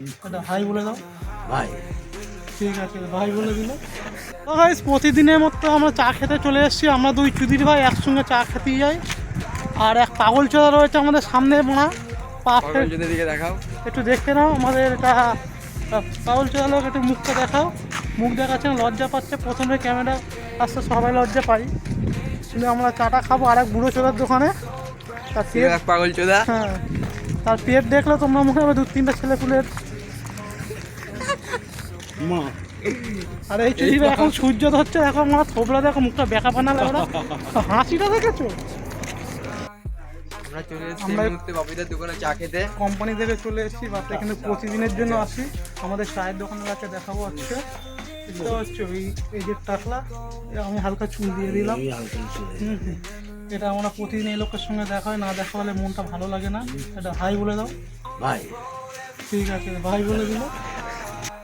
এটা হাই বলে দাও ভাই। ঠিক আছে ভাই বলে দিল। তো ভাই প্রতিদিনের মতো আমরা চা খেতে চলে এসেছি। আমরা দুই চুদির ভাই একসঙ্গে চা খেতেই যাই। আর এক পাগল চোদা রয়েছে আমাদের সামনে মোনা পাগল যদি দিকে দেখাও, একটু দেখে নাও আমাদের এটা পাগল চোদা লোক। একটু মুখটা দেখাও। মুখ দেখাচ্ছে না, লজ্জা পাচ্ছে। প্রথমে ক্যামেরা আসতে সবাই লজ্জা পাই, কিন্তু আমরা চাটা খাবো আর এক বুড়ো চোদার দোকানে। তার পেট পাগল চোদা। হ্যাঁ, তার পেট দেখলে তোমরা মুখে দু তিনটা ছেলে পুলের মা। আর এই চুরি এখন সূর্য ধরছে, এখন আমার থোবলা দেখো, মুখটা বেঁকা বানালে ওরা। হাসিটা দেখেছো? আমরা চলে এসেছি আমরা এই মুহূর্তে বাপিদার দোকানে চা খেতে। কোম্পানি থেকে চলে এসেছি বাসে, কিন্তু প্রতিদিনের জন্য আসি। আমাদের চায়ের দোকানের কাছে দেখাবো হচ্ছে এটা হচ্ছে ওই এই যে টাকলা, আমি হালকা চুল দিয়ে দিলাম। এটা আমরা প্রতিদিন এই লোকের সঙ্গে দেখা হয়, না দেখা হলে মনটা ভালো লাগে না। এটা ভাই বলে দাও ভাই। ঠিক আছে ভাই বলে দিল।